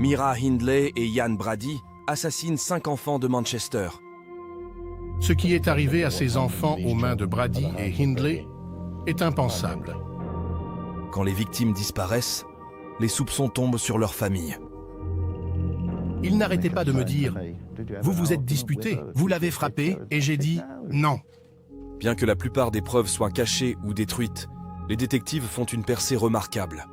Mira Hindley et Ian Brady assassinent 5 enfants de Manchester. Ce qui est arrivé à ces enfants aux mains de Brady et Hindley est impensable. Quand les victimes disparaissent, les soupçons tombent sur leur famille. Ils n'arrêtaient pas de me dire « Vous vous êtes disputés, vous l'avez frappé » et j'ai dit « Non ». Bien que la plupart des preuves soient cachées ou détruites, les détectives font une percée remarquable.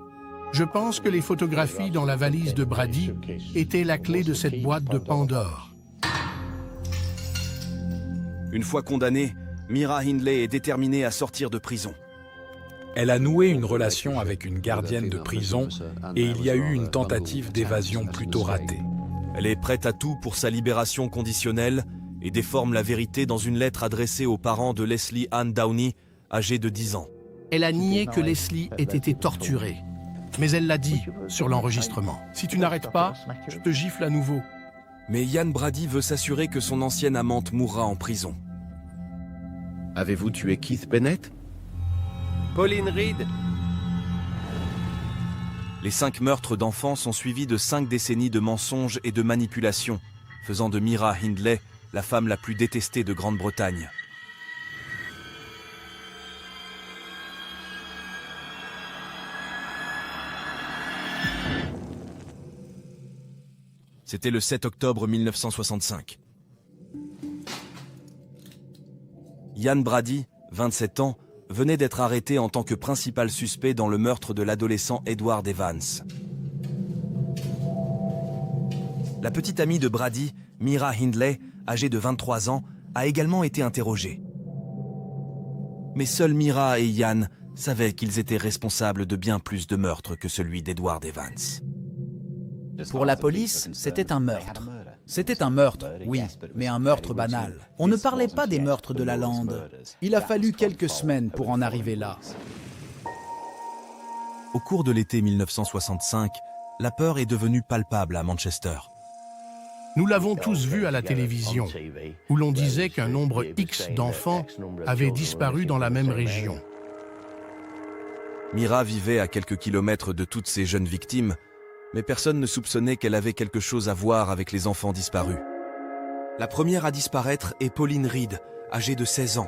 Je pense que les photographies dans la valise de Brady étaient la clé de cette boîte de Pandore. Une fois condamnée, Mira Hindley est déterminée à sortir de prison. Elle a noué une relation avec une gardienne de prison et il y a eu une tentative d'évasion plutôt ratée. Elle est prête à tout pour sa libération conditionnelle et déforme la vérité dans une lettre adressée aux parents de Leslie Ann Downey, âgée de 10 ans. Elle a nié que Leslie ait été torturée. Mais elle l'a dit sur l'enregistrement. « Si tu n'arrêtes pas, je te gifle à nouveau. » Mais Ian Brady veut s'assurer que son ancienne amante mourra en prison. Avez-vous tué Keith Bennett? Pauline Reed. Les 5 meurtres d'enfants sont suivis de 5 décennies de mensonges et de manipulations, faisant de Mira Hindley la femme la plus détestée de Grande-Bretagne. C'était le 7 octobre 1965. Ian Brady, 27 ans, venait d'être arrêté en tant que principal suspect dans le meurtre de l'adolescent Edward Evans. La petite amie de Brady, Mira Hindley, âgée de 23 ans, a également été interrogée. Mais seuls Mira et Ian savaient qu'ils étaient responsables de bien plus de meurtres que celui d'Edward Evans. Pour la police, c'était un meurtre. C'était un meurtre, oui, mais un meurtre banal. On ne parlait pas des meurtres de la lande. Il a fallu quelques semaines pour en arriver là. Au cours de l'été 1965, la peur est devenue palpable à Manchester. Nous l'avons tous vu à la télévision, où l'on disait qu'un nombre X d'enfants avait disparu dans la même région. Mira vivait à quelques kilomètres de toutes ces jeunes victimes, mais personne ne soupçonnait qu'elle avait quelque chose à voir avec les enfants disparus. La première à disparaître est Pauline Reed, âgée de 16 ans.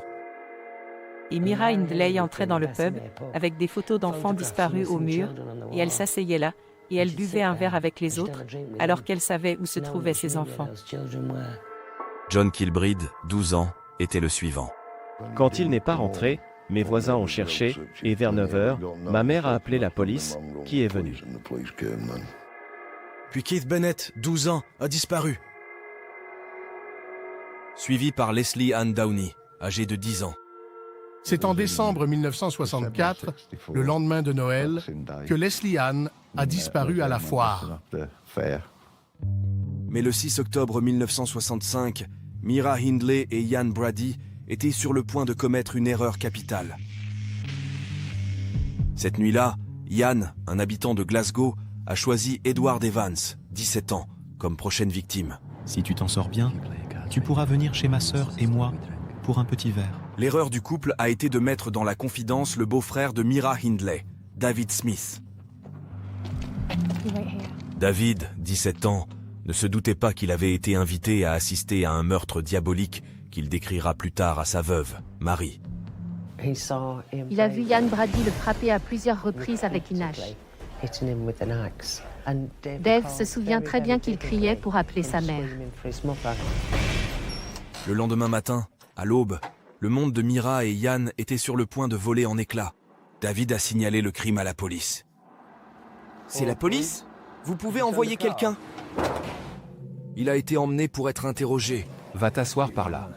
Et Mira Hindley entrait dans le pub avec des photos d'enfants disparus au mur et elle s'asseyait là et elle buvait un verre avec les autres alors qu'elle savait où se trouvaient ses enfants. John Kilbride, 12 ans, était le suivant. Quand il n'est pas rentré, mes voisins ont cherché et vers 9 h, ma mère a appelé la police qui est venue. Puis Keith Bennett, 12 ans, a disparu. Suivi par Leslie Ann Downey, âgée de 10 ans. C'est en décembre 1964, le lendemain de Noël, que Leslie Ann a disparu à la foire. Mais le 6 octobre 1965, Mira Hindley et Ian Brady étaient sur le point de commettre une erreur capitale. Cette nuit-là, Ian, un habitant de Glasgow, a choisi Edward Evans, 17 ans, comme prochaine victime. Si tu t'en sors bien, tu pourras venir chez ma sœur et moi pour un petit verre. L'erreur du couple a été de mettre dans la confidence le beau-frère de Mira Hindley, David Smith. David, 17 ans, ne se doutait pas qu'il avait été invité à assister à un meurtre diabolique qu'il décrira plus tard à sa veuve, Marie. Il a vu Ian Brady le frapper à plusieurs reprises avec une hache. Dave se souvient très bien qu'il criait pour appeler sa mère. Le lendemain matin, à l'aube, le monde de Mira et Ian était sur le point de voler en éclats. David a signalé le crime à la police. C'est la police? Vous pouvez envoyer quelqu'un? Il a été emmené pour être interrogé. Va t'asseoir par là.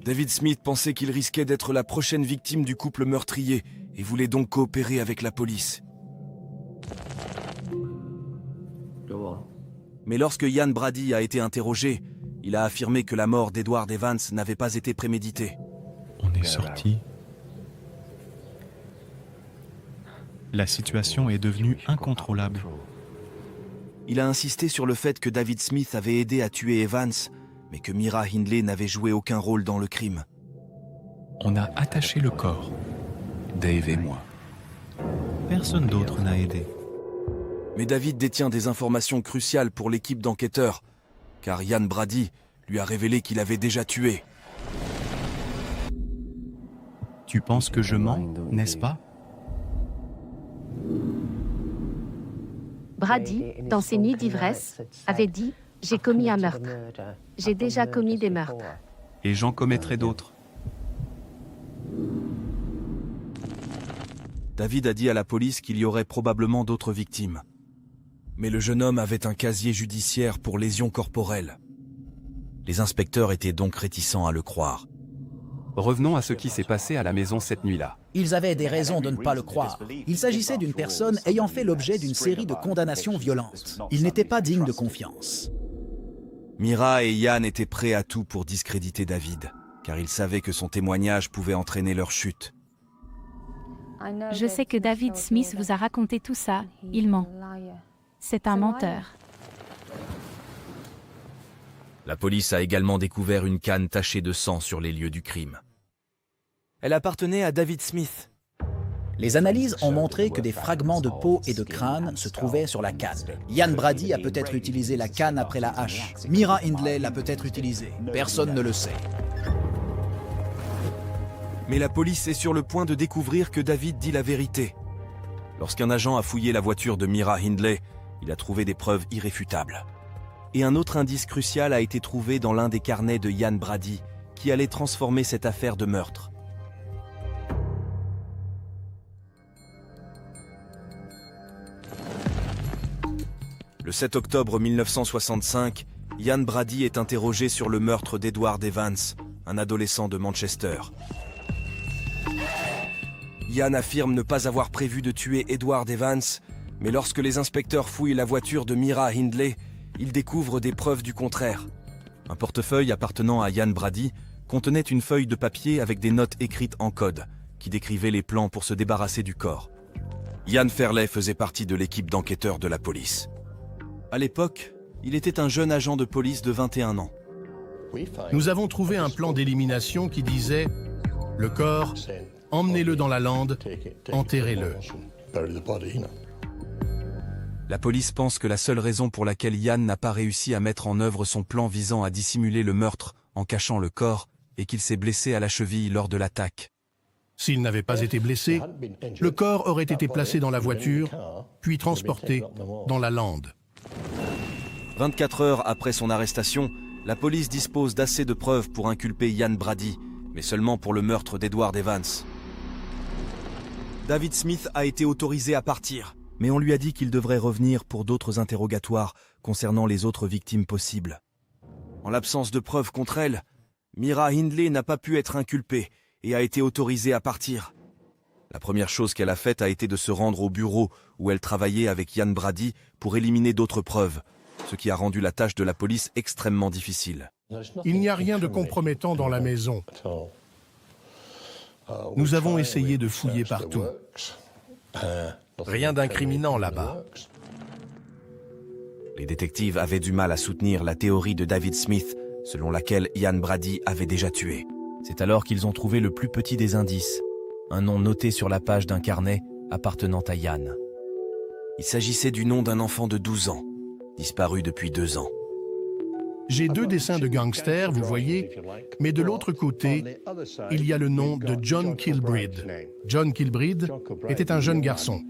David Smith pensait qu'il risquait d'être la prochaine victime du couple meurtrier et voulait donc coopérer avec la police. Mais lorsque Ian Brady a été interrogé, il a affirmé que la mort d'Edward Evans n'avait pas été préméditée. On est sorti. La situation est devenue incontrôlable. Il a insisté sur le fait que David Smith avait aidé à tuer Evans, mais que Mira Hindley n'avait joué aucun rôle dans le crime. On a attaché le corps, Dave et moi. Personne d'autre n'a aidé. Mais David détient des informations cruciales pour l'équipe d'enquêteurs, car Ian Brady lui a révélé qu'il avait déjà tué. Tu penses que je mens, n'est-ce pas? Brady, dans ses nuits d'ivresse, avait dit « J'ai commis un meurtre. J'ai déjà commis des meurtres. » Et j'en commettrai d'autres. David a dit à la police qu'il y aurait probablement d'autres victimes. Mais le jeune homme avait un casier judiciaire pour lésions corporelles. Les inspecteurs étaient donc réticents à le croire. Revenons à ce qui s'est passé à la maison cette nuit-là. Ils avaient des raisons de ne pas le croire. Il s'agissait d'une personne ayant fait l'objet d'une série de condamnations violentes. Il n'était pas digne de confiance. Mira et Ian étaient prêts à tout pour discréditer David, car ils savaient que son témoignage pouvait entraîner leur chute. Je sais que David Smith vous a raconté tout ça. Il ment. C'est un menteur. La police a également découvert une canne tachée de sang sur les lieux du crime. Elle appartenait à David Smith. Les analyses ont montré que des fragments de peau et de crâne se trouvaient sur la canne. Ian Brady a peut-être utilisé la canne après la hache. Mira Hindley l'a peut-être utilisée. Personne ne le sait. Mais la police est sur le point de découvrir que David dit la vérité. Lorsqu'un agent a fouillé la voiture de Mira Hindley, il a trouvé des preuves irréfutables. Et un autre indice crucial a été trouvé dans l'un des carnets de Ian Brady, qui allait transformer cette affaire de meurtre. Le 7 octobre 1965, Ian Brady est interrogé sur le meurtre d'Edward Evans, un adolescent de Manchester. Ian affirme ne pas avoir prévu de tuer Edward Evans, mais lorsque les inspecteurs fouillent la voiture de Mira Hindley, ils découvrent des preuves du contraire. Un portefeuille appartenant à Ian Brady contenait une feuille de papier avec des notes écrites en code, qui décrivaient les plans pour se débarrasser du corps. Ian Fairley faisait partie de l'équipe d'enquêteurs de la police. À l'époque, il était un jeune agent de police de 21 ans. Nous avons trouvé un plan d'élimination qui disait « Le corps, emmenez-le dans la lande, enterrez-le ». La police pense que la seule raison pour laquelle Ian n'a pas réussi à mettre en œuvre son plan visant à dissimuler le meurtre en cachant le corps est qu'il s'est blessé à la cheville lors de l'attaque. S'il n'avait pas été blessé, le corps aurait été placé dans la voiture, puis transporté dans la lande. 24 heures après son arrestation, la police dispose d'assez de preuves pour inculper Ian Brady, mais seulement pour le meurtre d'Edward Evans. David Smith a été autorisé à partir, mais on lui a dit qu'il devrait revenir pour d'autres interrogatoires concernant les autres victimes possibles. En l'absence de preuves contre elle, Mira Hindley n'a pas pu être inculpée et a été autorisée à partir. La première chose qu'elle a faite a été de se rendre au bureau où elle travaillait avec Ian Brady pour éliminer d'autres preuves, ce qui a rendu la tâche de la police extrêmement difficile. Il n'y a rien de compromettant dans la maison. Nous avons essayé de fouiller partout. Rien d'incriminant là-bas. Les détectives avaient du mal à soutenir la théorie de David Smith, selon laquelle Ian Brady avait déjà tué. C'est alors qu'ils ont trouvé le plus petit des indices, un nom noté sur la page d'un carnet appartenant à Ian. Il s'agissait du nom d'un enfant de 12 ans, disparu depuis 2 ans. J'ai 2 dessins de gangsters, vous voyez, mais de l'autre côté, il y a le nom de John Kilbride. John Kilbride était un jeune garçon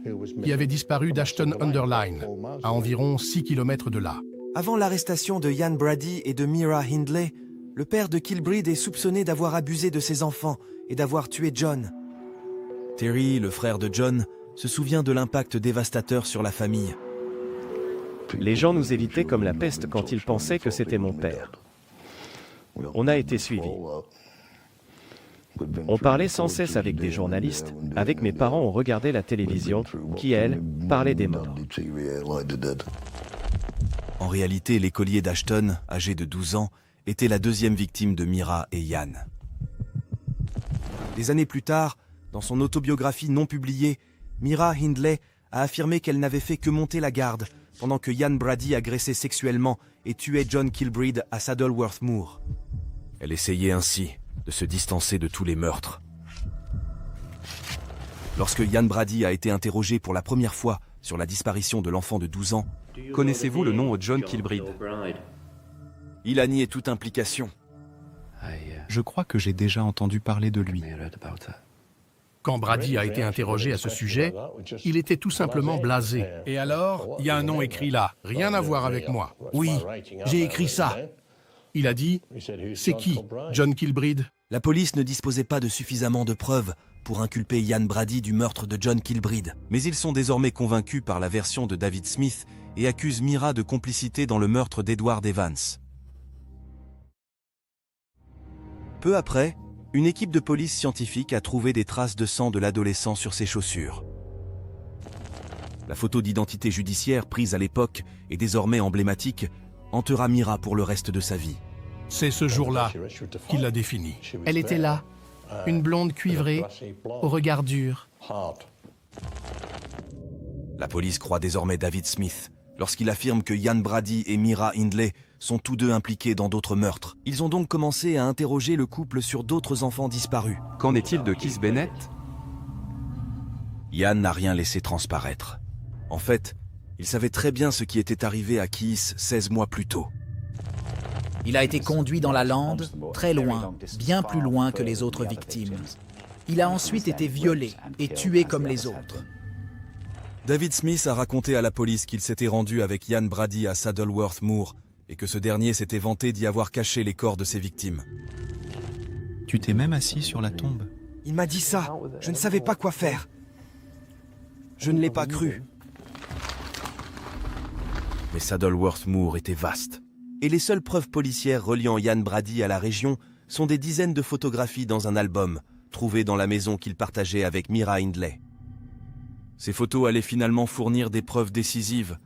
qui avait disparu d'Ashton-under-Lyne, à environ 6 km de là. Avant l'arrestation de Ian Brady et de Mira Hindley, le père de Kilbride est soupçonné d'avoir abusé de ses enfants et d'avoir tué John. Terry, le frère de John, se souvient de l'impact dévastateur sur la famille. Les gens nous évitaient comme la peste quand ils pensaient que c'était mon père. On a été suivis. On parlait sans cesse avec des journalistes. Avec mes parents, on regardait la télévision, qui, elle, parlait des morts. En réalité, l'écolier d'Ashton, âgé de 12 ans, était la 2e victime de Mira et Ian. Des années plus tard, dans son autobiographie non publiée, Mira Hindley a affirmé qu'elle n'avait fait que monter la garde pendant que Ian Brady agressait sexuellement et tuait John Kilbride à Saddleworth Moor. Elle essayait ainsi de se distancer de tous les meurtres. Lorsque Ian Brady a été interrogé pour la première fois sur la disparition de l'enfant de 12 ans, Connaissez-vous le nom John Kilbride? il a nié toute implication. Je crois que j'ai déjà entendu parler de lui. Quand Brady a été interrogé à ce sujet, il était tout simplement blasé. Et alors, il y a un nom écrit là, rien à voir avec moi. Oui, j'ai écrit ça. Il a dit, c'est qui, John Kilbride? La police ne disposait pas de suffisamment de preuves pour inculper Ian Brady du meurtre de John Kilbride. Mais ils sont désormais convaincus par la version de David Smith et accusent Mira de complicité dans le meurtre d'Edward Evans. Peu après, une équipe de police scientifique a trouvé des traces de sang de l'adolescent sur ses chaussures. La photo d'identité judiciaire prise à l'époque et désormais emblématique hantera Mira pour le reste de sa vie. C'est ce jour-là qu'il l'a définie. Elle était là, une blonde cuivrée, au regard dur. La police croit désormais David Smith lorsqu'il affirme que Ian Brady et Mira Hindley sont tous deux impliqués dans d'autres meurtres. Ils ont donc commencé à interroger le couple sur d'autres enfants disparus. Qu'en est-il de Keith Bennett? Ian n'a rien laissé transparaître. En fait, il savait très bien ce qui était arrivé à Keith 16 mois plus tôt. Il a été conduit dans la lande, très loin, bien plus loin que les autres victimes. Il a ensuite été violé et tué comme les autres. David Smith a raconté à la police qu'il s'était rendu avec Ian Brady à Saddleworth Moor et que ce dernier s'était vanté d'y avoir caché les corps de ses victimes. Tu t'es même assis sur la tombe. Il m'a dit ça. Je ne savais pas quoi faire. Je ne l'ai pas cru. Mais Saddleworth Moor était vaste. Et les seules preuves policières reliant Ian Brady à la région sont des dizaines de photographies dans un album, trouvées dans la maison qu'il partageait avec Mira Hindley. Ces photos allaient finalement fournir des preuves décisives,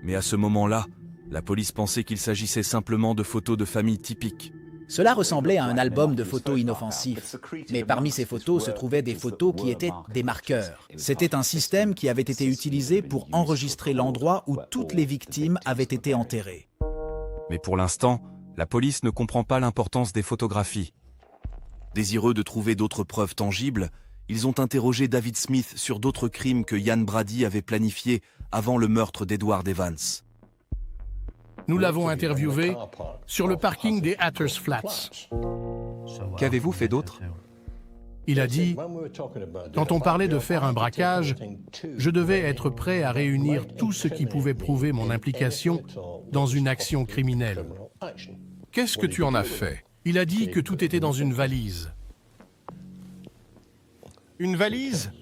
mais à ce moment-là, la police pensait qu'il s'agissait simplement de photos de famille typiques. Cela ressemblait à un album de photos inoffensifs, mais parmi ces photos se trouvaient des photos qui étaient des marqueurs. C'était un système qui avait été utilisé pour enregistrer l'endroit où toutes les victimes avaient été enterrées. Mais pour l'instant, la police ne comprend pas l'importance des photographies. Désireux de trouver d'autres preuves tangibles, ils ont interrogé David Smith sur d'autres crimes que Ian Brady avait planifiés avant le meurtre d'Edward Evans. Nous l'avons interviewé sur le parking des Hatters Flats. Qu'avez-vous fait d'autre? Il a dit, quand on parlait de faire un braquage, je devais être prêt à réunir tout ce qui pouvait prouver mon implication dans une action criminelle. Qu'est-ce que tu en as fait? Il a dit que tout était dans une valise. Une valise?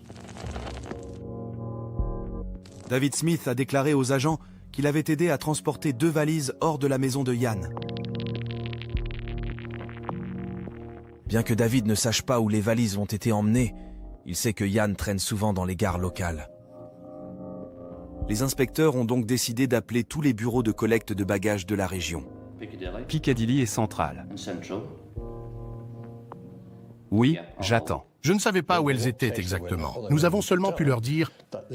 David Smith a déclaré aux agents qu'il avait aidé à transporter 2 valises hors de la maison de Ian. Bien que David ne sache pas où les valises ont été emmenées, il sait que Ian traîne souvent dans les gares locales. Les inspecteurs ont donc décidé d'appeler tous les bureaux de collecte de bagages de la région. Piccadilly et Central. Oui, j'attends. Je ne savais pas où elles étaient exactement. Nous avons seulement pu leur dire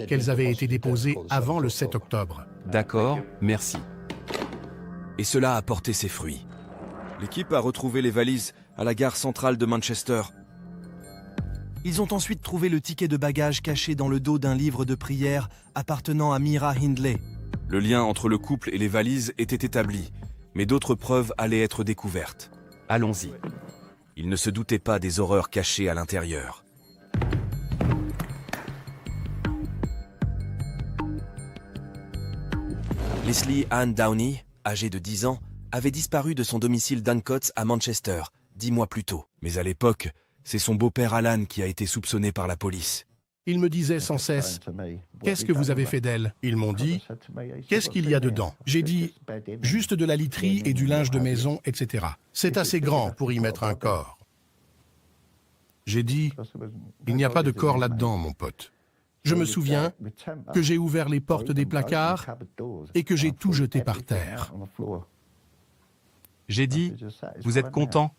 qu'elles avaient été déposées avant le 7 octobre. D'accord, merci. Et cela a porté ses fruits. L'équipe a retrouvé les valises à la gare centrale de Manchester. Ils ont ensuite trouvé le ticket de bagages caché dans le dos d'un livre de prière appartenant à Mira Hindley. Le lien entre le couple et les valises était établi, mais d'autres preuves allaient être découvertes. Allons-y. Ils ne se doutaient pas des horreurs cachées à l'intérieur. Leslie Ann Downey, âgée de 10 ans, avait disparu de son domicile d'Ancoats à Manchester, 10 mois plus tôt. Mais à l'époque, c'est son beau-père Alan qui a été soupçonné par la police. Il me disait sans cesse, « Qu'est-ce que vous avez fait d'elle ?» Ils m'ont dit, « Qu'est-ce qu'il y a dedans ?» J'ai dit, « Juste de la literie et du linge de maison, etc. C'est assez grand pour y mettre un corps. » J'ai dit, « Il n'y a pas de corps là-dedans, mon pote. » Je me souviens que j'ai ouvert les portes des placards et que j'ai tout jeté par terre. J'ai dit, vous êtes content?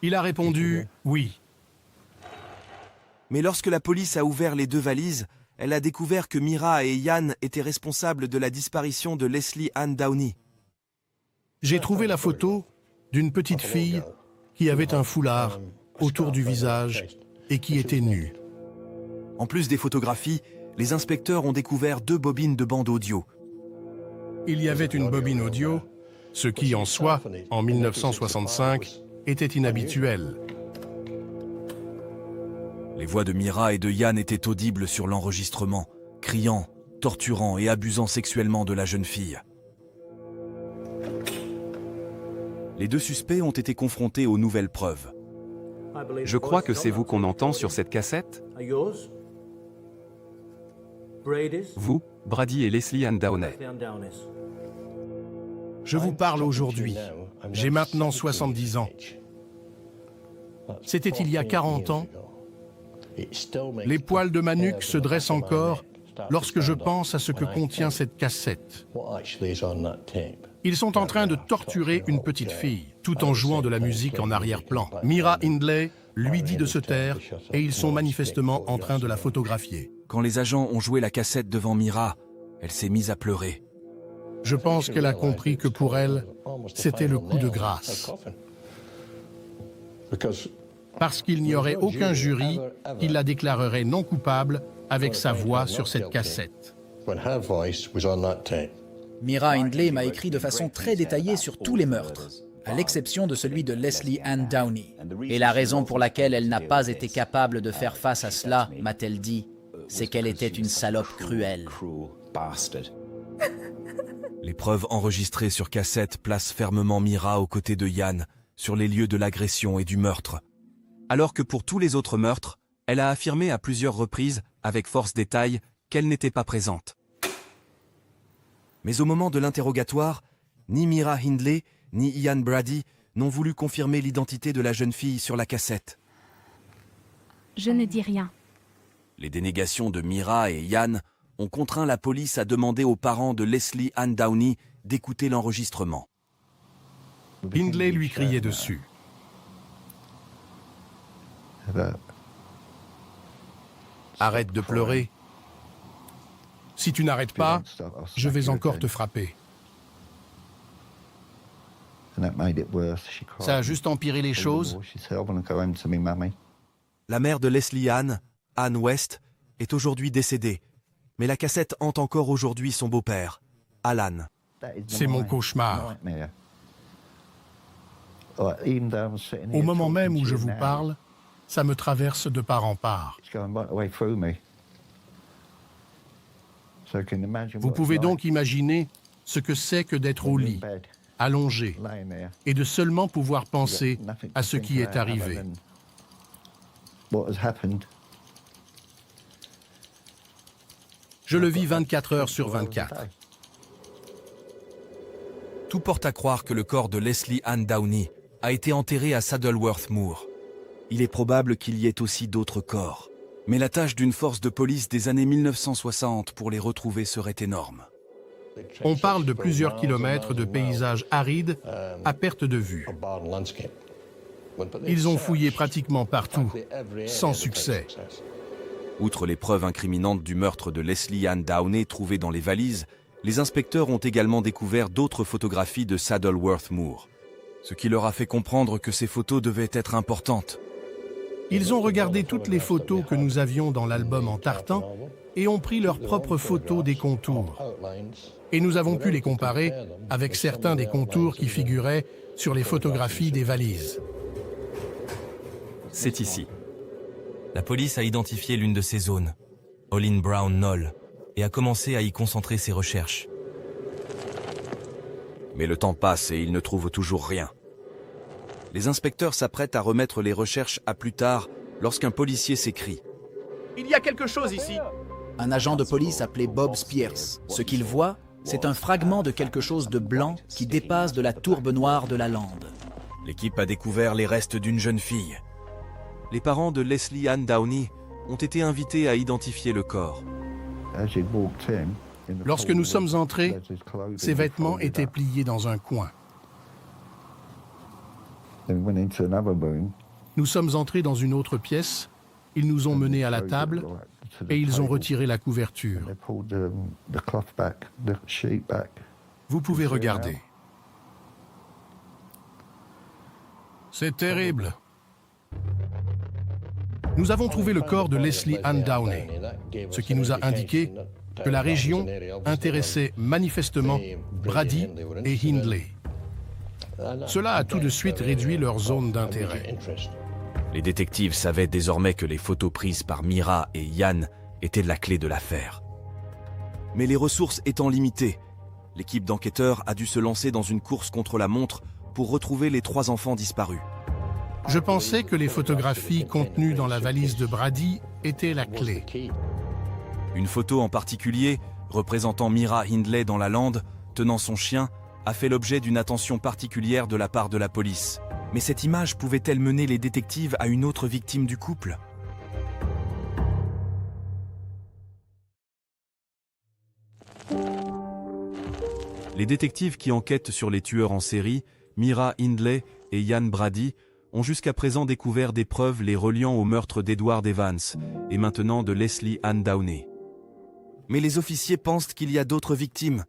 Il a répondu, oui. Mais lorsque la police a ouvert les 2 valises, elle a découvert que Mira et Ian étaient responsables de la disparition de Leslie Ann Downey. J'ai trouvé la photo d'une petite fille qui avait un foulard autour du visage et qui était nue. En plus des photographies, les inspecteurs ont découvert 2 bobines de bande audio. Il y avait une bobine audio, ce qui en soi, en 1965, était inhabituel. Les voix de Mira et de Ian étaient audibles sur l'enregistrement, criant, torturant et abusant sexuellement de la jeune fille. Les 2 suspects ont été confrontés aux nouvelles preuves. Je crois que c'est vous qu'on entend sur cette cassette. Vous, Brady et Leslie Ann Downey. Je vous parle aujourd'hui. J'ai maintenant 70 ans. C'était il y a 40 ans. Les poils de ma nuque se dressent encore lorsque je pense à ce que contient cette cassette. Ils sont en train de torturer une petite fille, tout en jouant de la musique en arrière-plan. Mira Hindley lui dit de se taire et ils sont manifestement en train de la photographier. Quand les agents ont joué la cassette devant Mira, elle s'est mise à pleurer. Je pense qu'elle a compris que pour elle, c'était le coup de grâce. Parce qu'il n'y aurait aucun jury qui la déclarerait non coupable avec sa voix sur cette cassette. Mira Hindley m'a écrit de façon très détaillée sur tous les meurtres, à l'exception de celui de Leslie Ann Downey. Et la raison pour laquelle elle n'a pas été capable de faire face à cela, m'a-t-elle dit, c'est qu'elle était une salope cruelle. Les preuves enregistrées sur cassette placent fermement Mira aux côtés de Ian sur les lieux de l'agression et du meurtre. Alors que pour tous les autres meurtres, elle a affirmé à plusieurs reprises, avec force détail, qu'elle n'était pas présente. Mais au moment de l'interrogatoire, ni Mira Hindley ni Ian Brady n'ont voulu confirmer l'identité de la jeune fille sur la cassette. Je ne dis rien. Les dénégations de Mira et Ian ont contraint la police à demander aux parents de Leslie Ann Downey d'écouter l'enregistrement. Hindley lui criait dessus. Arrête de pleurer. Si tu n'arrêtes pas, je vais encore te frapper. Ça a juste empiré les choses. La mère de Leslie Ann, Ann West, est aujourd'hui décédée, mais la cassette hante encore aujourd'hui son beau-père, Alan. C'est mon cauchemar. Au moment même où je vous parle, ça me traverse de part en part. Vous pouvez donc imaginer ce que c'est que d'être au lit, allongé, et de seulement pouvoir penser à ce qui est arrivé. Je le vis 24 heures sur 24. Tout porte à croire que le corps de Leslie Ann Downey a été enterré à Saddleworth Moor. Il est probable qu'il y ait aussi d'autres corps. Mais la tâche d'une force de police des années 1960 pour les retrouver serait énorme. On parle de plusieurs kilomètres de paysages arides à perte de vue. Ils ont fouillé pratiquement partout, sans succès. Outre les preuves incriminantes du meurtre de Leslie Ann Downey trouvées dans les valises, les inspecteurs ont également découvert d'autres photographies de Saddleworth Moor, ce qui leur a fait comprendre que ces photos devaient être importantes. Ils ont regardé toutes les photos que nous avions dans l'album en tartan et ont pris leurs propres photos des contours. Et nous avons pu les comparer avec certains des contours qui figuraient sur les photographies des valises. C'est ici. La police a identifié l'une de ces zones, Olin Brown Knoll, et a commencé à y concentrer ses recherches. Mais le temps passe et ils ne trouvent toujours rien. Les inspecteurs s'apprêtent à remettre les recherches à plus tard lorsqu'un policier s'écrie. « Il y a quelque chose ici !» Un agent de police appelé Bob Spears. Ce qu'il voit, c'est un fragment de quelque chose de blanc qui dépasse de la tourbe noire de la lande. L'équipe a découvert les restes d'une jeune fille. Les parents de Leslie Ann Downey ont été invités à identifier le corps. Lorsque nous sommes entrés, ses vêtements étaient pliés dans un coin. Nous sommes entrés dans une autre pièce, ils nous ont menés à la table et ils ont retiré la couverture. Vous pouvez regarder. C'est terrible. Nous avons trouvé le corps de Leslie Ann Downey. ce qui nous a indiqué que la région intéressait manifestement Brady et Hindley. Cela a tout de suite réduit leur zone d'intérêt. Les détectives savaient désormais que les photos prises par Mira et Ian étaient la clé de l'affaire. Mais les ressources étant limitées, l'équipe d'enquêteurs a dû se lancer dans une course contre la montre pour retrouver les 3 enfants disparus. Je pensais que les photographies contenues dans la valise de Brady étaient la clé. Une photo en particulier, représentant Mira Hindley dans la lande, tenant son chien, a fait l'objet d'une attention particulière de la part de la police. Mais cette image pouvait-elle mener les détectives à une autre victime du couple ? Les détectives qui enquêtent sur les tueurs en série, Mira Hindley et Ian Brady, ont jusqu'à présent découvert des preuves les reliant au meurtre d'Edward Evans et maintenant de Leslie Ann Downey. Mais les officiers pensent qu'il y a d'autres victimes.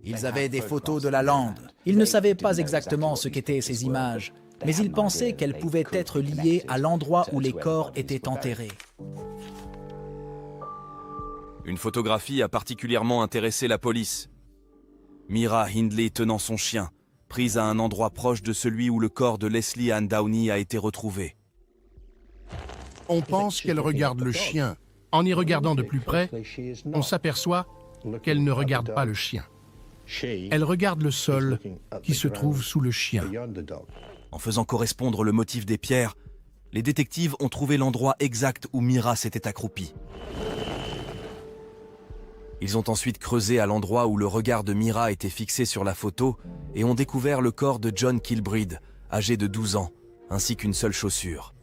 Ils avaient des photos de la lande. Ils ne savaient pas exactement ce qu'étaient ces images, mais ils pensaient qu'elles pouvaient être liées à l'endroit où les corps étaient enterrés. Une photographie a particulièrement intéressé la police. Mira Hindley tenant son chien, prise à un endroit proche de celui où le corps de Leslie Ann Downey a été retrouvé. On pense qu'elle regarde le chien. En y regardant de plus près, on s'aperçoit qu'elle ne regarde pas le chien. Elle regarde le sol qui se trouve sous le chien. En faisant correspondre le motif des pierres, les détectives ont trouvé l'endroit exact où Mira s'était accroupie. Ils ont ensuite creusé à l'endroit où le regard de Mira était fixé sur la photo et ont découvert le corps de John Kilbride, âgé de 12 ans, ainsi qu'une seule chaussure.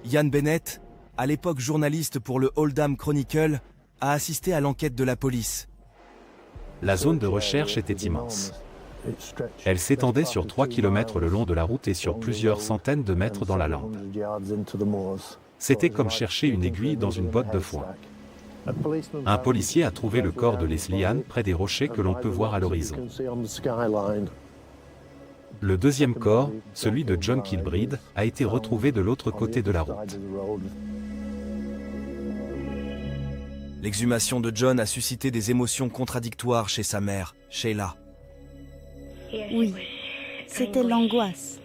Ian Bennett, à l'époque journaliste pour le Oldham Chronicle, a assisté à l'enquête de la police. La zone de recherche était immense. Elle s'étendait sur 3 km le long de la route et sur plusieurs centaines de mètres dans la lande. C'était comme chercher une aiguille dans une botte de foin. Un policier a trouvé le corps de Leslie Ann près des rochers que l'on peut voir à l'horizon. Le deuxième corps, celui de John Kilbride, a été retrouvé de l'autre côté de la route. L'exhumation de John a suscité des émotions contradictoires chez sa mère, Sheila. Oui, c'était l'angoisse,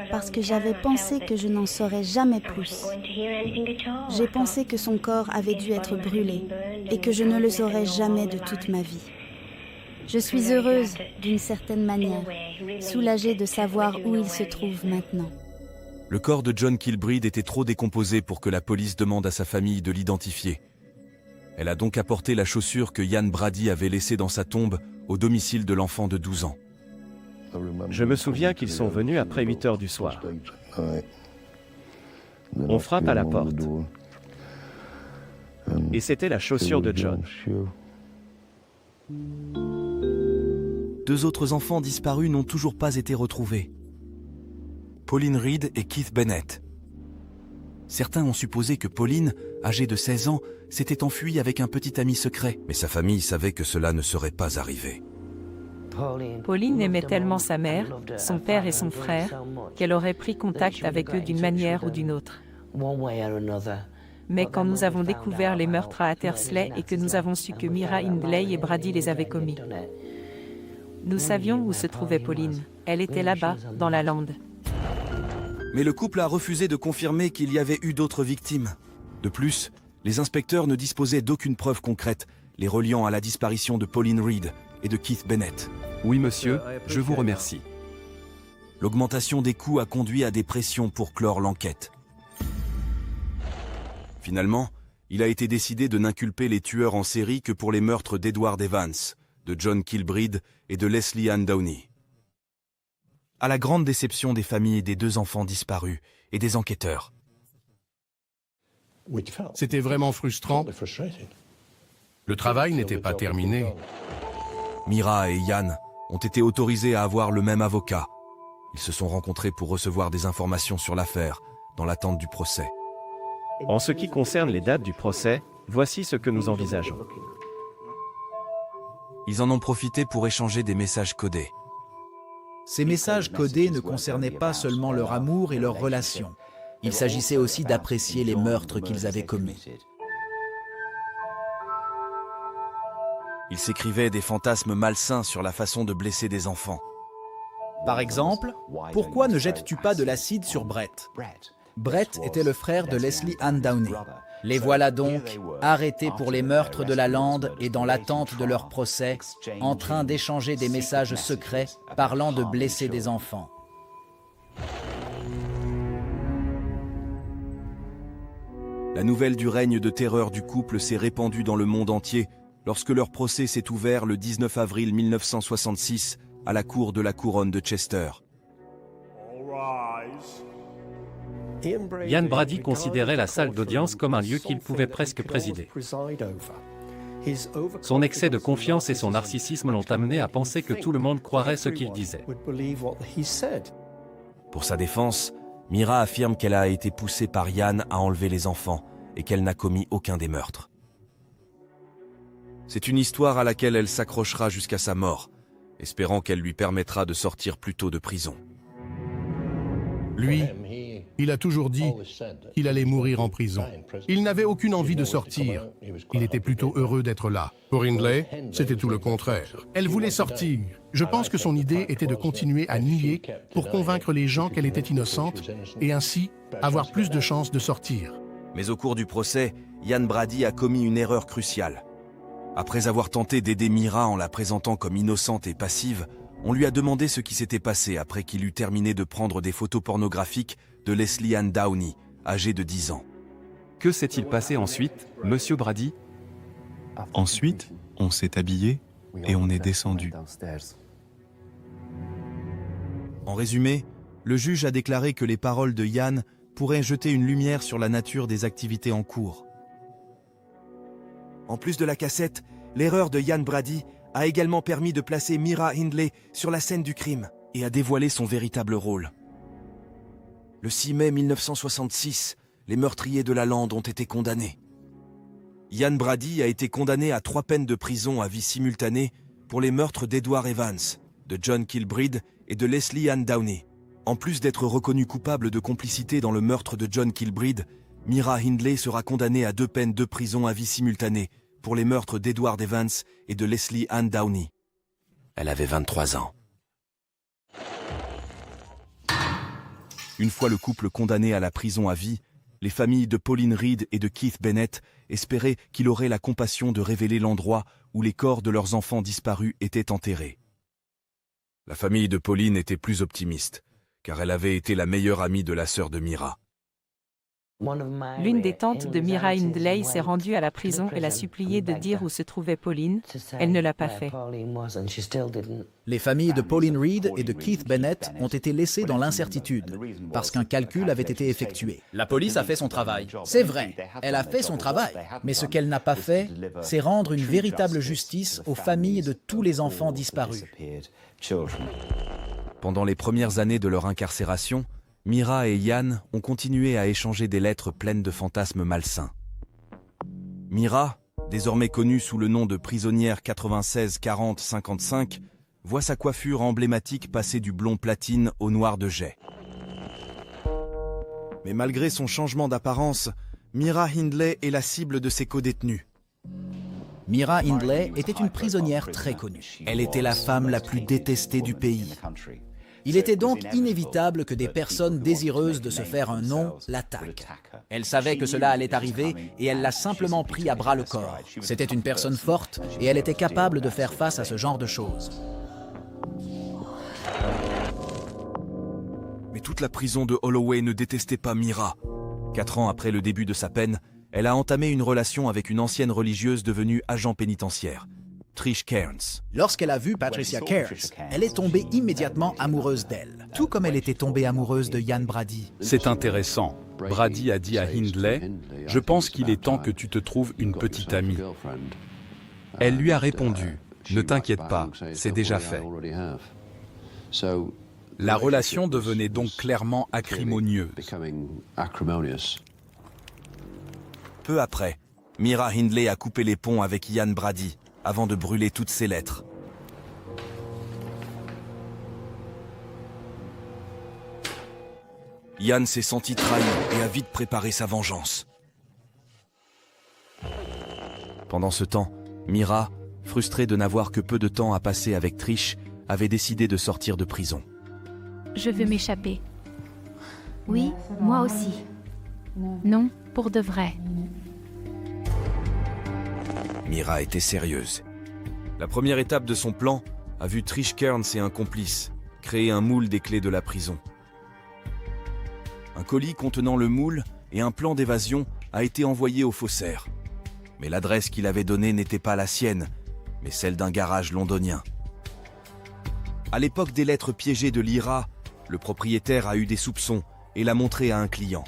parce que j'avais pensé que je n'en saurais jamais plus. J'ai pensé que son corps avait dû être brûlé et que je ne le saurais jamais de toute ma vie. Je suis heureuse, d'une certaine manière, soulagée de savoir où il se trouve maintenant. Le corps de John Kilbride était trop décomposé pour que la police demande à sa famille de l'identifier. Elle a donc apporté la chaussure que Ian Brady avait laissée dans sa tombe au domicile de l'enfant de 12 ans. Je me souviens qu'ils sont venus après 8 heures du soir. On frappe à la porte. Et c'était la chaussure de John. 2 autres enfants disparus n'ont toujours pas été retrouvés. Pauline Reed et Keith Bennett. Certains ont supposé que Pauline, âgée de 16 ans, s'était enfuie avec un petit ami secret, mais sa famille savait que cela ne serait pas arrivé. Pauline aimait tellement sa mère, son père et son frère, qu'elle aurait pris contact avec eux d'une manière ou d'une autre. Mais quand nous avons découvert les meurtres à Attersley et que nous avons su que Mira Hindley et Brady les avaient commis, nous savions où se trouvait Pauline. Elle était là-bas, dans la lande. Mais le couple a refusé de confirmer qu'il y avait eu d'autres victimes. De plus, les inspecteurs ne disposaient d'aucune preuve concrète les reliant à la disparition de Pauline Reed et de Keith Bennett. Oui, monsieur, je vous remercie. L'augmentation des coûts a conduit à des pressions pour clore l'enquête. Finalement, il a été décidé de n'inculper les tueurs en série que pour les meurtres d'Edward Evans, de John Kilbride et de Leslie Ann Downey. À la grande déception des familles des 2 enfants disparus et des enquêteurs. C'était vraiment frustrant. Le travail n'était pas terminé. Mira et Ian ont été autorisés à avoir le même avocat. Ils se sont rencontrés pour recevoir des informations sur l'affaire, dans l'attente du procès. En ce qui concerne les dates du procès, voici ce que nous envisageons. Ils en ont profité pour échanger des messages codés. Ces messages codés ne concernaient pas seulement leur amour et leur relation, Il s'agissait aussi d'apprécier les meurtres qu'ils avaient commis. Il s'écrivait des fantasmes malsains sur la façon de blesser des enfants. Par exemple, pourquoi ne jettes-tu pas de l'acide sur Brett? Brett était le frère de Leslie Ann Downey. Les voilà donc, arrêtés pour les meurtres de la lande et dans l'attente de leur procès, en train d'échanger des messages secrets parlant de blesser des enfants. La nouvelle du règne de terreur du couple s'est répandue dans le monde entier lorsque leur procès s'est ouvert le 19 avril 1966 à la cour de la couronne de Chester. Ian Brady considérait la salle d'audience comme un lieu qu'il pouvait presque présider. Son excès de confiance et son narcissisme l'ont amené à penser que tout le monde croirait ce qu'il disait. Pour sa défense, Mira affirme qu'elle a été poussée par Ian à enlever les enfants et qu'elle n'a commis aucun des meurtres. C'est une histoire à laquelle elle s'accrochera jusqu'à sa mort, espérant qu'elle lui permettra de sortir plus tôt de prison. Lui, il a toujours dit qu'il allait mourir en prison. Il n'avait aucune envie de sortir. Il était plutôt heureux d'être là. Pour Hindley, c'était tout le contraire. Elle voulait sortir. Je pense que son idée était de continuer à nier pour convaincre les gens qu'elle était innocente et ainsi avoir plus de chances de sortir. Mais au cours du procès, Ian Brady a commis une erreur cruciale. Après avoir tenté d'aider Mira en la présentant comme innocente et passive, on lui a demandé ce qui s'était passé après qu'il eut terminé de prendre des photos pornographiques de Leslie Ann Downey, âgée de 10 ans. Que s'est-il passé ensuite, Monsieur Brady? Ensuite, on s'est habillé et on est descendu. En résumé, le juge a déclaré que les paroles de Ian pourraient jeter une lumière sur la nature des activités en cours. En plus de la cassette, l'erreur de Ian Brady a également permis de placer Mira Hindley sur la scène du crime et a dévoilé son véritable rôle. Le 6 mai 1966, les meurtriers de la lande ont été condamnés. Ian Brady a été condamné à 3 peines de prison à vie simultanée pour les meurtres d'Edward Evans, de John Kilbride et de Leslie Ann Downey. En plus d'être reconnu coupable de complicité dans le meurtre de John Kilbride, Mira Hindley sera condamnée à 2 peines de prison à vie simultanée pour les meurtres d'Edward Evans et de Leslie Ann Downey. Elle avait 23 ans. Une fois le couple condamné à la prison à vie, les familles de Pauline Reed et de Keith Bennett espéraient qu'il aurait la compassion de révéler l'endroit où les corps de leurs enfants disparus étaient enterrés. La famille de Pauline était plus optimiste, car elle avait été la meilleure amie de la sœur de Mira. L'une des tantes de Mira Hindley s'est rendue à la prison et l'a suppliée de dire où se trouvait Pauline. Elle ne l'a pas fait. Les familles de Pauline Reed et de Keith Bennett ont été laissées dans l'incertitude, parce qu'un calcul avait été effectué. La police a fait son travail. C'est vrai, elle a fait son travail. Mais ce qu'elle n'a pas fait, c'est rendre une véritable justice aux familles de tous les enfants disparus. Pendant les premières années de leur incarcération, Mira et Ian ont continué à échanger des lettres pleines de fantasmes malsains. Mira, désormais connue sous le nom de prisonnière 96 40 55, voit sa coiffure emblématique passer du blond platine au noir de jais. Mais malgré son changement d'apparence, Mira Hindley est la cible de ses codétenus. Mira Hindley était une prisonnière très connue. Elle était la femme la plus détestée du pays. Il était donc inévitable que des personnes désireuses de se faire un nom l'attaquent. Elle savait que cela allait arriver et elle l'a simplement pris à bras-le-corps. C'était une personne forte et elle était capable de faire face à ce genre de choses. Mais toute la prison de Holloway ne détestait pas Mira. 4 ans après le début de sa peine, elle a entamé une relation avec une ancienne religieuse devenue agent pénitentiaire, Trish Cairns. Lorsqu'elle a vu Patricia Cairns, elle est tombée immédiatement amoureuse d'elle, tout comme elle était tombée amoureuse de Ian Brady. C'est intéressant. Brady a dit à Hindley, « Je pense qu'il est temps que tu te trouves une petite amie. » Elle lui a répondu, « Ne t'inquiète pas, c'est déjà fait. » La relation devenait donc clairement acrimonieuse. Peu après, Mira Hindley a coupé les ponts avec Ian Brady avant de brûler toutes ses lettres. Ian s'est senti trahi et a vite préparé sa vengeance. Pendant ce temps, Mira, frustrée de n'avoir que peu de temps à passer avec Trish, avait décidé de sortir de prison. Je veux m'échapper. Oui, moi aussi. Non, pour de vrai. Mira était sérieuse. La première étape de son plan a vu Trish Kearns et un complice créer un moule des clés de la prison. Un colis contenant le moule et un plan d'évasion a été envoyé au faussaire. Mais l'adresse qu'il avait donnée n'était pas la sienne, mais celle d'un garage londonien. À l'époque des lettres piégées de l'IRA, le propriétaire a eu des soupçons et l'a montré à un client.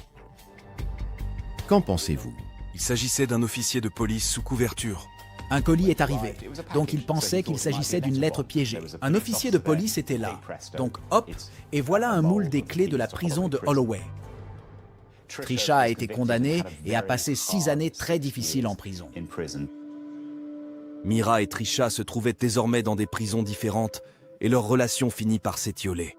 Qu'en pensez-vous? Il s'agissait d'un officier de police sous couverture. Un colis est arrivé, donc il pensait qu'il s'agissait d'une lettre piégée. Un officier de police était là, donc hop, et voilà un moule des clés de la prison de Holloway. Trisha a été condamnée et a passé 6 années très difficiles en prison. Mira et Trisha se trouvaient désormais dans des prisons différentes et leur relation finit par s'étioler.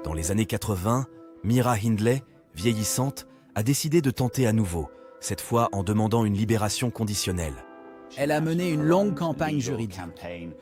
Dans les années 80, Mira Hindley, vieillissante, a décidé de tenter à nouveau, cette fois en demandant une libération conditionnelle. Elle a mené une longue campagne juridique.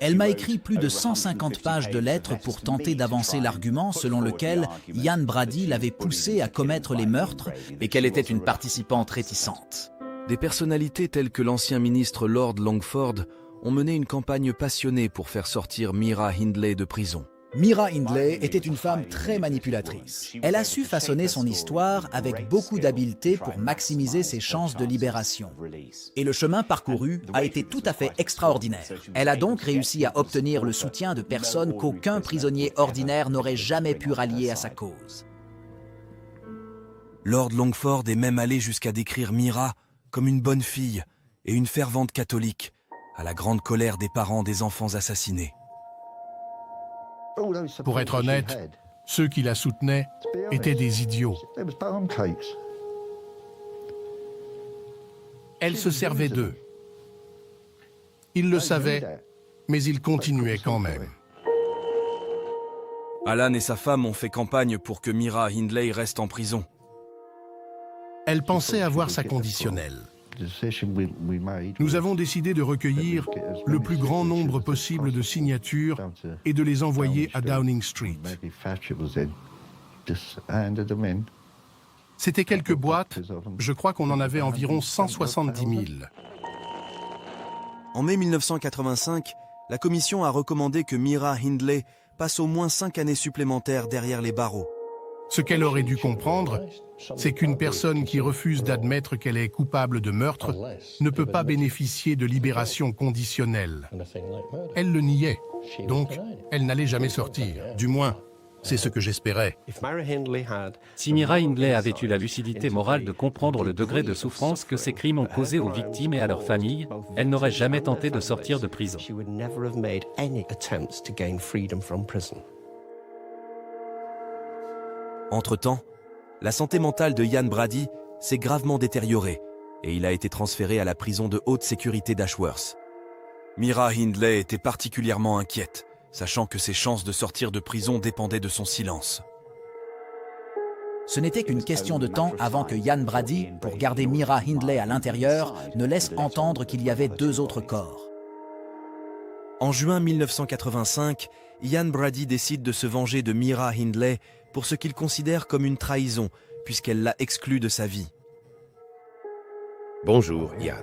Elle m'a écrit plus de 150 pages de lettres pour tenter d'avancer l'argument selon lequel Ian Brady l'avait poussée à commettre les meurtres et qu'elle était une participante réticente. Des personnalités telles que l'ancien ministre Lord Longford ont mené une campagne passionnée pour faire sortir Mira Hindley de prison. Mira Hindley était une femme très manipulatrice. Elle a su façonner son histoire avec beaucoup d'habileté pour maximiser ses chances de libération. Et le chemin parcouru a été tout à fait extraordinaire. Elle a donc réussi à obtenir le soutien de personnes qu'aucun prisonnier ordinaire n'aurait jamais pu rallier à sa cause. Lord Longford est même allé jusqu'à décrire Mira comme une bonne fille et une fervente catholique, à la grande colère des parents des enfants assassinés. Pour être honnête, ceux qui la soutenaient étaient des idiots. Elle se servait d'eux. Ils le savaient, mais ils continuaient quand même. Alan et sa femme ont fait campagne pour que Mira Hindley reste en prison. Elle pensait avoir sa conditionnelle. Nous avons décidé de recueillir le plus grand nombre possible de signatures et de les envoyer à Downing Street. C'était quelques boîtes, je crois qu'on en avait environ 170 000. En mai 1985, la commission a recommandé que Mira Hindley passe au moins 5 années supplémentaires derrière les barreaux. Ce qu'elle aurait dû comprendre, c'est qu'une personne qui refuse d'admettre qu'elle est coupable de meurtre ne peut pas bénéficier de libération conditionnelle. Elle le niait, donc elle n'allait jamais sortir. Du moins, c'est ce que j'espérais. Si Mira Hindley avait eu la lucidité morale de comprendre le degré de souffrance que ces crimes ont causé aux victimes et à leurs familles, elle n'aurait jamais tenté de sortir de prison. Entre-temps, la santé mentale de Ian Brady s'est gravement détériorée et il a été transféré à la prison de haute sécurité d'Ashworth. Mira Hindley était particulièrement inquiète, sachant que ses chances de sortir de prison dépendaient de son silence. Ce n'était qu'une question de temps avant que Ian Brady, pour garder Mira Hindley à l'intérieur, ne laisse entendre qu'il y avait 2 autres corps. En juin 1985, Ian Brady décide de se venger de Mira Hindley pour ce qu'il considère comme une trahison, puisqu'elle l'a exclu de sa vie. Bonjour, Ian.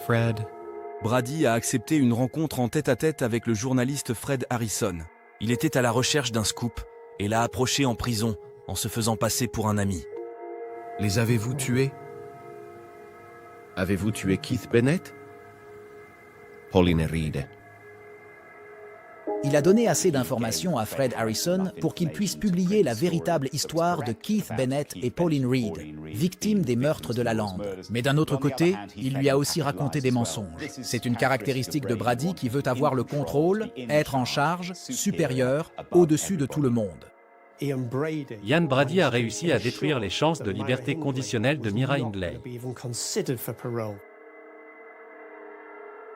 Fred. Brady a accepté une rencontre en tête-à-tête avec le journaliste Fred Harrison. Il était à la recherche d'un scoop et l'a approché en prison en se faisant passer pour un ami. Les avez-vous tués? Avez-vous tué Keith Bennett? Pauline Reed. Il a donné assez d'informations à Fred Harrison pour qu'il puisse publier la véritable histoire de Keith Bennett et Pauline Reed, victimes des meurtres de la Lande. Mais d'un autre côté, il lui a aussi raconté des mensonges. C'est une caractéristique de Brady qui veut avoir le contrôle, être en charge, supérieur, au-dessus de tout le monde. Ian Brady a réussi à détruire les chances de liberté conditionnelle de Mira Hindley.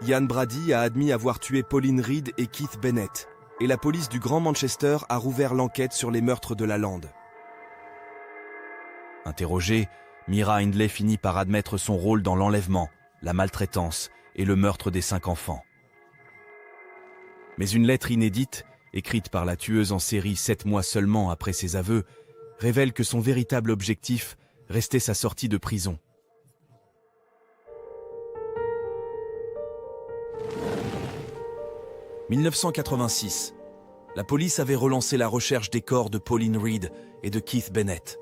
Ian Brady a admis avoir tué Pauline Reed et Keith Bennett, et la police du Grand Manchester a rouvert l'enquête sur les meurtres de la lande. Interrogée, Myra Hindley finit par admettre son rôle dans l'enlèvement, la maltraitance et le meurtre des 5 enfants. Mais une lettre inédite, écrite par la tueuse en série 7 mois seulement après ses aveux, révèle que son véritable objectif restait sa sortie de prison. « 1986. La police avait relancé la recherche des corps de Pauline Reed et de Keith Bennett.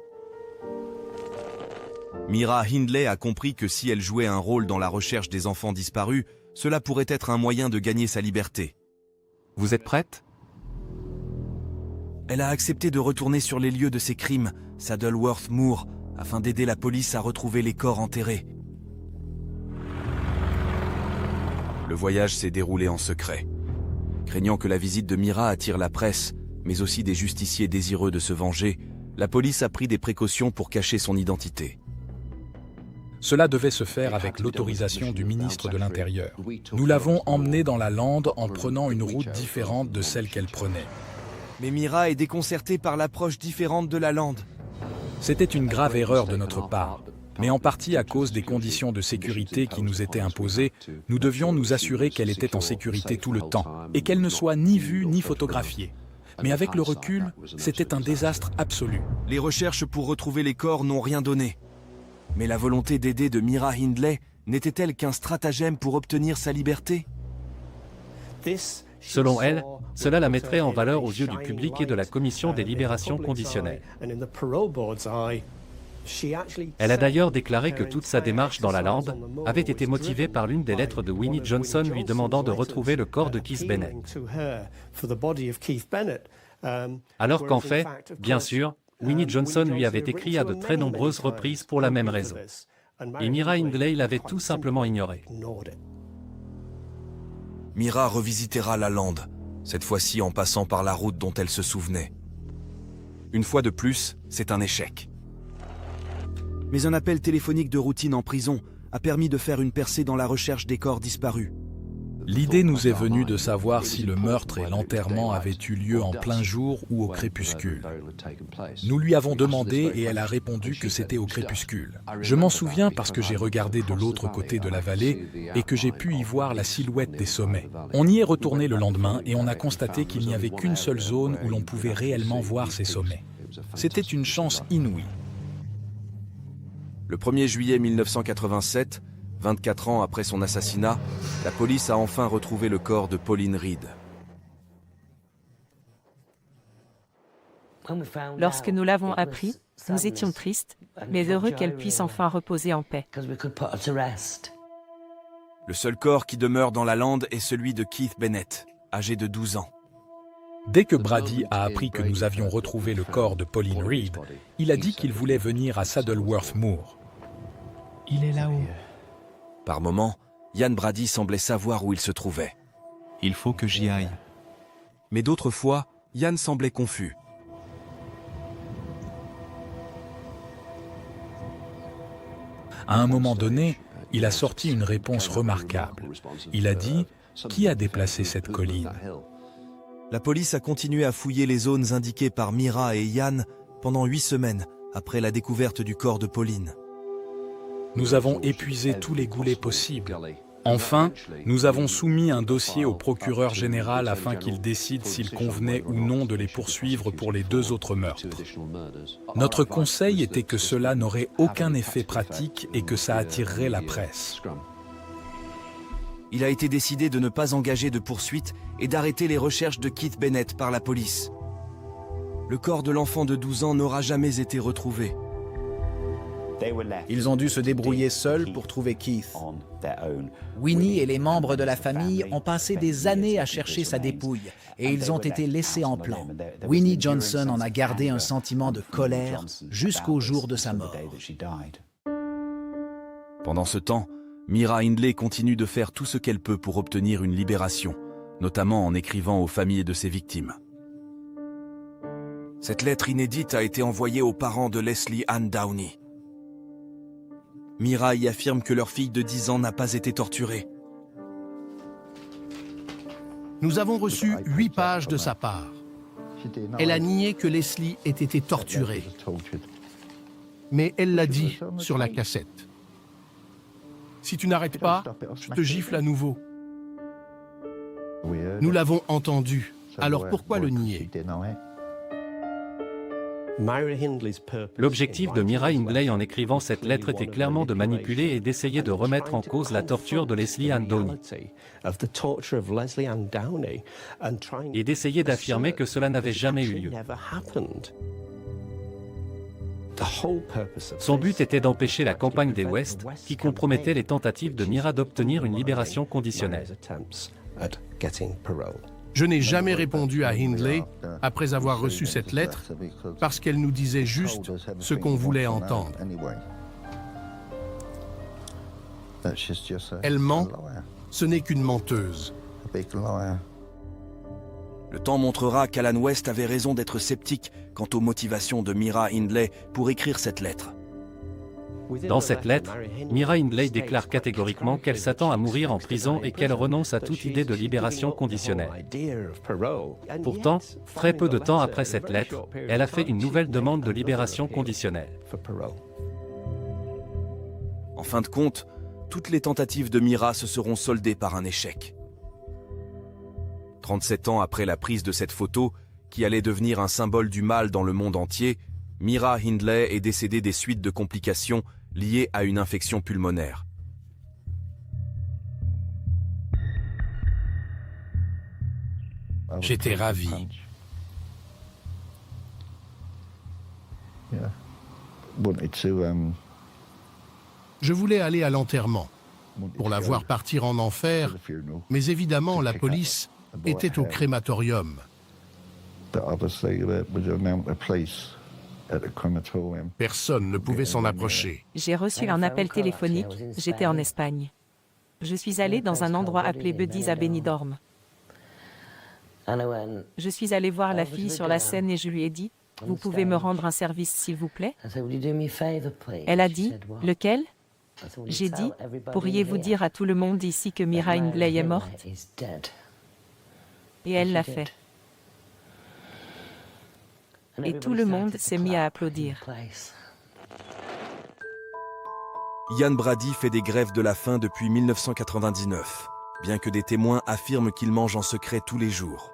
Myra Hindley a compris que si elle jouait un rôle dans la recherche des enfants disparus, cela pourrait être un moyen de gagner sa liberté. Vous êtes prête ? Elle a accepté de retourner sur les lieux de ces crimes, Saddleworth Moor, afin d'aider la police à retrouver les corps enterrés. Le voyage s'est déroulé en secret. Craignant que la visite de Myra attire la presse, mais aussi des justiciers désireux de se venger, la police a pris des précautions pour cacher son identité. Cela devait se faire avec l'autorisation du ministre de l'Intérieur. Nous l'avons emmenée dans la lande en prenant une route différente de celle qu'elle prenait. Mais Myra est déconcertée par l'approche différente de la lande. C'était une grave erreur de notre part. Mais en partie à cause des conditions de sécurité qui nous étaient imposées, nous devions nous assurer qu'elle était en sécurité tout le temps et qu'elle ne soit ni vue ni photographiée. Mais avec le recul, c'était un désastre absolu. Les recherches pour retrouver les corps n'ont rien donné. Mais la volonté d'aider de Myra Hindley n'était-elle qu'un stratagème pour obtenir sa liberté? Selon elle, cela la mettrait en valeur aux yeux du public et de la Commission des libérations conditionnelles. Elle a d'ailleurs déclaré que toute sa démarche dans la lande avait été motivée par l'une des lettres de Winnie Johnson lui demandant de retrouver le corps de Keith Bennett. Alors qu'en fait, bien sûr, Winnie Johnson lui avait écrit à de très nombreuses reprises pour la même raison. Et Myra Hindley l'avait tout simplement ignoré. Myra revisitera la lande, cette fois-ci en passant par la route dont elle se souvenait. Une fois de plus, c'est un échec. Mais un appel téléphonique de routine en prison a permis de faire une percée dans la recherche des corps disparus. L'idée nous est venue de savoir si le meurtre et l'enterrement avaient eu lieu en plein jour ou au crépuscule. Nous lui avons demandé et elle a répondu que c'était au crépuscule. Je m'en souviens parce que j'ai regardé de l'autre côté de la vallée et que j'ai pu y voir la silhouette des sommets. On y est retourné le lendemain et on a constaté qu'il n'y avait qu'une seule zone où l'on pouvait réellement voir ces sommets. C'était une chance inouïe. Le 1er juillet 1987, 24 ans après son assassinat, la police a enfin retrouvé le corps de Pauline Reed. Lorsque nous l'avons appris, nous étions tristes, mais heureux qu'elle puisse enfin reposer en paix. Le seul corps qui demeure dans la lande est celui de Keith Bennett, âgé de 12 ans. Dès que Brady a appris que nous avions retrouvé le corps de Pauline Reed, il a dit qu'il voulait venir à Saddleworth Moor. Il est là-haut. Par moments, Ian Brady semblait savoir où il se trouvait. Il faut que j'y aille. Mais d'autres fois, Ian semblait confus. À un moment donné, il a sorti une réponse remarquable. Il a dit « Qui a déplacé cette colline ?» La police a continué à fouiller les zones indiquées par Myra et Ian pendant 8 semaines après la découverte du corps de Pauline. Nous avons épuisé tous les goulets possibles. Enfin, nous avons soumis un dossier au procureur général afin qu'il décide s'il convenait ou non de les poursuivre pour les 2 autres meurtres. Notre conseil était que cela n'aurait aucun effet pratique et que ça attirerait la presse. Il a été décidé de ne pas engager de poursuite et d'arrêter les recherches de Keith Bennett par la police. Le corps de l'enfant de 12 ans n'aura jamais été retrouvé. Ils ont dû se débrouiller seuls pour trouver Keith. Winnie et les membres de la famille ont passé des années à chercher sa dépouille et ils ont été laissés en plan. Winnie Johnson en a gardé un sentiment de colère jusqu'au jour de sa mort. Pendant ce temps, Myra Hindley continue de faire tout ce qu'elle peut pour obtenir une libération, notamment en écrivant aux familles de ses victimes. Cette lettre inédite a été envoyée aux parents de Leslie Ann Downey. Myra y affirme que leur fille de 10 ans n'a pas été torturée. Nous avons reçu 8 pages de sa part. Elle a nié que Leslie ait été torturée. Mais elle l'a dit sur la cassette. Si tu n'arrêtes pas, je te gifle à nouveau. Nous l'avons entendu. Alors pourquoi le nier? L'objectif de Myra Hindley en écrivant cette lettre était clairement de manipuler et d'essayer de remettre en cause la torture de Leslie Ann Downey. Et d'essayer d'affirmer que cela n'avait jamais eu lieu. Son but était d'empêcher la campagne des West, qui compromettait les tentatives de Myra d'obtenir une libération conditionnelle. Je n'ai jamais répondu à Hindley après avoir reçu cette lettre parce qu'elle nous disait juste ce qu'on voulait entendre. Elle ment, ce n'est qu'une menteuse. Le temps montrera qu'Alan West avait raison d'être sceptique quant aux motivations de Myra Hindley pour écrire cette lettre. Dans cette lettre, Myra Hindley déclare catégoriquement qu'elle s'attend à mourir en prison et qu'elle renonce à toute idée de libération conditionnelle. Pourtant, très peu de temps après cette lettre, elle a fait une nouvelle demande de libération conditionnelle. En fin de compte, toutes les tentatives de Myra se seront soldées par un échec. 37 ans après la prise de cette photo, qui allait devenir un symbole du mal dans le monde entier, Myra Hindley est décédée des suites de complications liées à une infection pulmonaire. J'étais ravi. Je voulais aller à l'enterrement pour la voir partir en enfer, mais évidemment la police était au crématorium. Personne ne pouvait s'en approcher. J'ai reçu un appel téléphonique, j'étais en Espagne. Je suis allé dans un endroit appelé Buddy's à Benidorm. Je suis allé voir la fille sur la scène et je lui ai dit « Vous pouvez me rendre un service s'il vous plaît ?» Elle a dit « Lequel ?» J'ai dit « Pourriez-vous dire à tout le monde ici que Myra Hindley est morte ?» Et elle l'a fait. Et tout le monde s'est mis à applaudir. Ian Brady fait des grèves de la faim depuis 1999, bien que des témoins affirment qu'il mange en secret tous les jours.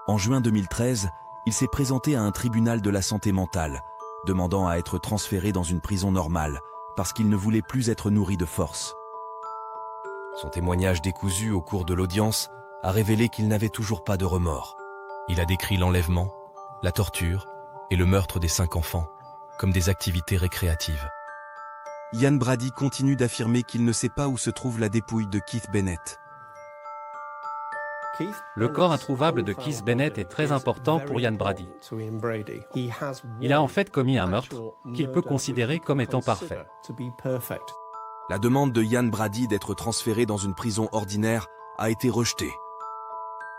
En juin 2013, il s'est présenté à un tribunal de la santé mentale, demandant à être transféré dans une prison normale, parce qu'il ne voulait plus être nourri de force. Son témoignage décousu au cours de l'audience a révélé qu'il n'avait toujours pas de remords. Il a décrit l'enlèvement, la torture et le meurtre des 5 enfants comme des activités récréatives. Ian Brady continue d'affirmer qu'il ne sait pas où se trouve la dépouille de Keith Bennett. Le corps introuvable de Keith Bennett est très important pour Ian Brady. Il a en fait commis un meurtre qu'il peut considérer comme étant parfait. La demande de Ian Brady d'être transféré dans une prison ordinaire a été rejetée.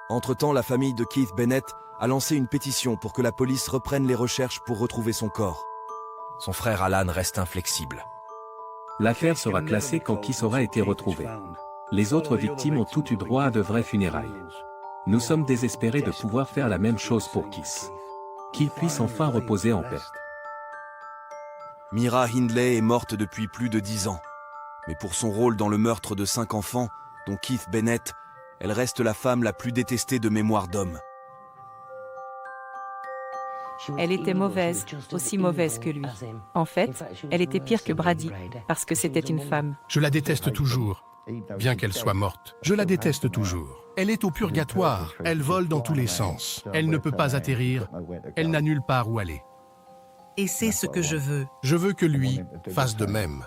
Entre-temps, la famille de Keith Bennett a lancé une pétition pour que la police reprenne les recherches pour retrouver son corps. Son frère Alan reste inflexible. L'affaire sera classée quand Keith aura été retrouvé. Les autres victimes ont toutes eu droit à de vraies funérailles. Nous sommes désespérés de pouvoir faire la même chose pour Keith. Qu'il puisse enfin reposer en paix. Myra Hindley est morte depuis plus de 10 ans. Mais pour son rôle dans le meurtre de 5 enfants, dont Keith Bennett, elle reste la femme la plus détestée de Mémoire d'homme. Elle était mauvaise, aussi mauvaise que lui. En fait, elle était pire que Brady, parce que c'était une femme. Je la déteste toujours, bien qu'elle soit morte. Je la déteste toujours. Elle est au purgatoire, elle vole dans tous les sens. Elle ne peut pas atterrir, elle n'a nulle part où aller. Et c'est ce que je veux. Je veux que lui fasse de même.